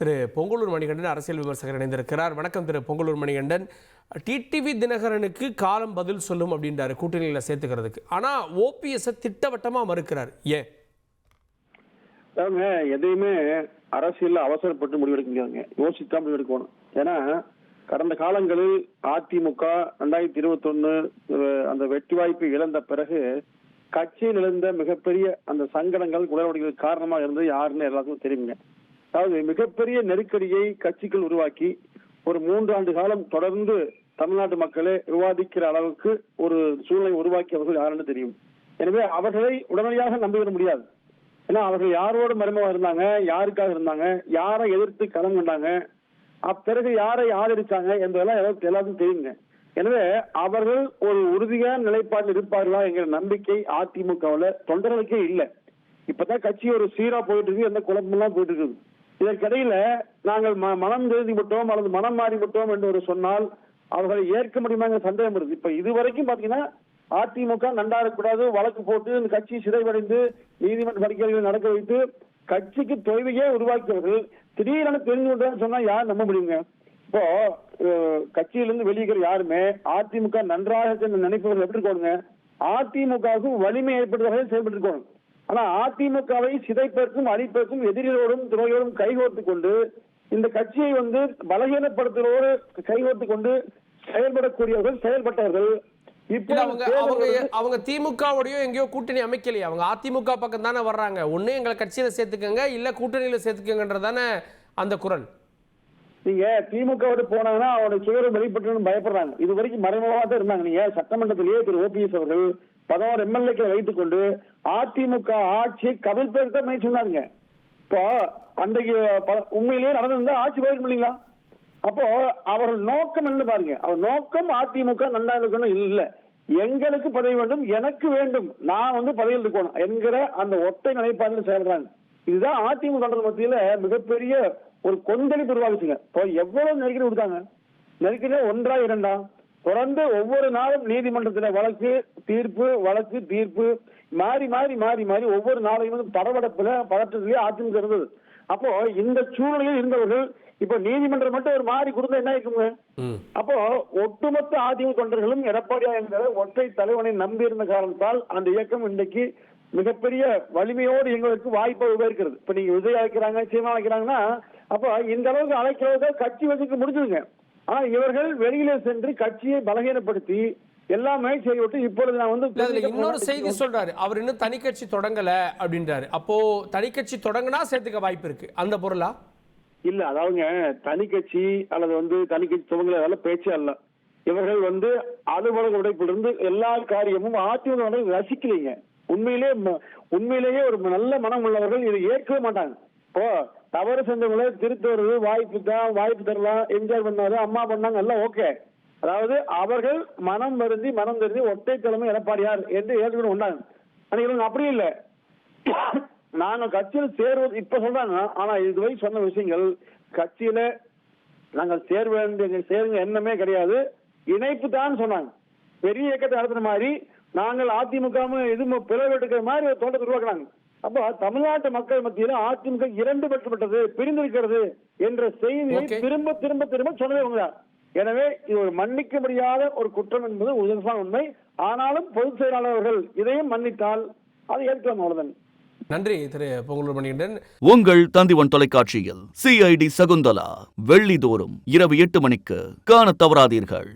திரு பொங்கலூர் மணிகண்டன் அரசியல் விமர்சகர் இணைந்திருக்கிறார். வணக்கம் திரு பொங்கலூர் மணிகண்டன். டிடிவி தினகரனுக்கு காலம் பதில் சொல்லும் அப்படின்றாரு கூட்டணியில் சேர்த்துக்கிறதுக்கு. ஆனால் ஓபிஎஸ் திட்டவட்டமாக மறுக்கிறார். ஏன்? எதையுமே அரசியல் அவசரப்பட்டு முடிவெடுக்க முடியாதுங்க, யோசித்தா முடிவெடுக்கணும். ஏன்னா கடந்த காலங்களில் அதிமுக 2021 அந்த வெற்றி வாய்ப்பு இழந்த பிறகு கட்சியில் இழந்த மிகப்பெரிய அந்த சங்கடங்கள் குளறுபடிகளுக்கு காரணமாக இருந்தது யாருன்னு எல்லாத்துக்கும் தெரியுங்க. அதாவது மிகப்பெரிய நெருக்கடியை கட்சிக்குள் உருவாக்கி ஒரு 3 ஆண்டு காலம் தொடர்ந்து தமிழ்நாட்டு மக்களே விவாதிக்கிற அளவுக்கு ஒரு சூழ்நிலை உருவாக்கியவர்கள் யாருன்னு தெரியும். எனவே அவர்களை உடனடியாக நம்பிவிட முடியாது. ஏன்னா அவர்கள் யாரோடு மறைமுகமாக இருந்தாங்க, யாருக்காக இருந்தாங்க, யாரை எதிர்த்து களம் கொண்டாங்க, அப்பிறகு யாரை ஆதரிச்சாங்க என்பதெல்லாம் எல்லாத்துக்கும் தெரியுங்க. எனவே அவர்கள் ஒரு உறுதியான நிலைப்பாட்டில் இருப்பார்களா என்கிற நம்பிக்கை அதிமுகவில் தொண்டர்களுக்கே இல்லை. இப்பதான் கட்சி ஒரு சீரா போயிட்டு இருக்கு, எந்த குழப்பமெல்லாம் போயிட்டு இருக்குது. இதற்கிடையில நாங்கள் மனம் எழுதி விட்டோம் அல்லது மனம் மாறி விட்டோம் என்று ஒரு சொன்னால் அவர்களை ஏற்க முடியுமா சந்தேகம் இருக்கு. இப்ப இதுவரைக்கும் பாத்தீங்கன்னா அதிமுக நண்டாடக்கூடாது வழக்கு போட்டு இந்த கட்சி சிதைவடைந்து நீதிமன்ற பரிந்துரைகளை நடக்க வைத்து கட்சிக்கு தொய்வையே உருவாக்கியவர்கள் திடீரென தெரிஞ்சு விட்டோம்னு சொன்னா யார் நம்ப முடியுங்க? இப்போ கட்சியிலிருந்து வெளியிற யாருமே அதிமுக நன்றாக நினைப்பவர்கள் எப்படி இருக்கணுங்க? அதிமுகவுக்கும் வலிமை ஏற்படுவதாக செயல்பட்டு இருக்கணும். ஆனா அதிமுகவை சிதைப்பதற்கும் அழிப்பதற்கும் எதிரிகளோடும் துறையோடும் கைகோர்த்து கொண்டு இந்த கட்சியை பலகீனப்படுத்துவதோடு கைகோர்த்து கொண்டு செயல்படக்கூடியவர்கள் செயல்பட்டவர்கள். இப்போ அவங்க திமுகவோடய எங்கேயோ கூட்டணி அமைக்கலையே, அவங்க அதிமுக பக்கம் தானே வர்றாங்க. ஒண்ணு எங்களை கட்சியில சேர்த்துக்கங்க, இல்ல கூட்டணியில சேர்த்துக்கங்கன்றதானே அந்த குரல். நீங்க திமுகவோடு போனாங்கன்னா அவருடைய சுயரம் வெளிப்பட்டு பயப்படுறாங்க. இது வரைக்கும் மறைமுகமாக தான் இருந்தாங்க. நீங்க சட்டமன்றத்திலேயே திரு ஓபிஎஸ் அவர்கள் 16 எம்எல்ஏக்களை வைத்துக் கொண்டு அதிமுக ஆட்சியை கவிழ்ப்பதற்கு முயற்சி சொன்னாங்க. இப்போ அன்றைக்கு உண்மையிலேயே நடந்திருந்தா ஆட்சி போயிருக்க முடியுங்களா? அப்போ அவர்கள் நோக்கம் என்ன பாருங்க, அவர் நோக்கம் அதிமுக நன்றா இருக்கணும் இல்ல, எங்களுக்கு பதவி வேண்டும், எனக்கு வேண்டும், நான் பதவியில் இருக்கணும் என்கிற அந்த ஒற்றை நிலைப்பாட்டில் செயல்றாங்க. இதுதான் அதிமுக மத்தியில மிகப்பெரிய ஒரு கொந்தளிப்பு உருவாக்குச்சுங்க. இப்போ எவ்வளவு நெருக்கடி கொடுத்தாங்க? நெருக்கடியா 1ஆ 2ஆ தொடர்ந்து ஒவ்வொரு நாளும் நீதிமன்றத்தில் வழக்கு தீர்ப்பு வழக்கு தீர்ப்பு மாறி மாறி மாறி மாறி ஒவ்வொரு நாளையும் படபடப்புல பதற்றத்திலேயே அதிமுக இருந்தது. அப்போ இந்த சூழ்நிலையில் இருந்தவர்கள் இப்ப நீதிமன்றம் மட்டும் ஒரு மாறி கொடுத்தா என்ன இருக்குங்க? அப்போ ஒட்டுமொத்த அதிமுக தொண்டர்களும் எடப்பாடியா என்கிற ஒற்றை தலைவனை நம்பி இருந்த காரணத்தால் அந்த இயக்கம் இன்றைக்கு மிகப்பெரிய வலிமையோடு எங்களுக்கு வாய்ப்பை உபயோகிக்கிறது. இப்ப நீங்க விஜய் அழைக்கிறாங்க, சீமா அழைக்கிறாங்கன்னா அப்ப இந்த அளவுக்கு அழைக்கிறத கட்சி வச்சுக்க முடிஞ்சுதுங்க. ஆனா இவர்கள் வெளியில சென்று கட்சியை பலகீனப்படுத்தி எல்லாமே செய்யவிட்டு இப்பொழுது நான் இன்னொரு செய்தி சொல்றாரு, அவர் இன்னும் தனி கட்சி தொடங்கல அப்படின்றாரு. அப்போ தனி கட்சி தொடங்கினா சேர்த்துக்க வாய்ப்பு இருக்கு, அந்த பொருளா? இல்ல, அதாவதுங்க தனி கட்சி அல்லது தனி கட்சி துவங்கல அதெல்லாம் பேச்சே அல்ல. இவர்கள் அலுவலக உடைப்பிலிருந்து எல்லா காரியமும் அதிமுக ரசிக்கலைங்க. உண்மையிலேயே ஒரு நல்ல மனம் உள்ளவர்கள் இதை ஏற்கவே மாட்டாங்க. இப்போ தவறு செஞ்சவங்களை திருத்துவது வாய்ப்பு தான், வாய்ப்பு தரலாம், என்ஜாய் பண்ணாரு, அம்மா பண்ணாங்க எல்லாம் ஓகே. அதாவது அவர்கள் மனம் தெரிஞ்சு ஒற்றை தலைமை எடப்பாடியார் என்று ஏற்றுக்கொண்டு கொண்டாங்க. ஆனா இவங்க அப்படி இல்லை, நாங்க கட்சியில் சேருவது இப்ப சொல்றாங்க. ஆனா இதுவரை சொன்ன விஷயங்கள் கட்சியில நாங்கள் சேருங்க எண்ணமே கிடையாது, இணைப்பு தான் சொன்னாங்க. பெரிய இயக்கத்தை நடத்துற மாதிரி நாங்கள் அதிமுக இது பிளவு எடுக்கிற மாதிரி ஒரு தோட்டத்தை உருவாக்குறாங்க. அப்ப தமிழ்நாட்டு மக்கள் மத்தியில் அதிமுக 2 பெற்றுவிட்டது, பிரிந்திருக்கிறது என்ற செய்தியை திரும்ப திரும்ப திரும்ப சொன்னவங்க. எனவே இது ஒரு மன்னிக்க முடியாத ஒரு குற்றம் என்பது உண்மை. ஆனாலும் பொதுச் செயலாளர்கள் இதையும் மன்னித்தால் அதை ஏற்கலாம். அவ்வளவுதான். நன்றி திரு பொங்கலூர் மணிகண்டன். உங்கள் தந்திவன் தொலைக்காட்சியில் CID சகுந்தலா வெள்ளிதோறும் இரவு 8 மணிக்கு காண தவறாதீர்கள்.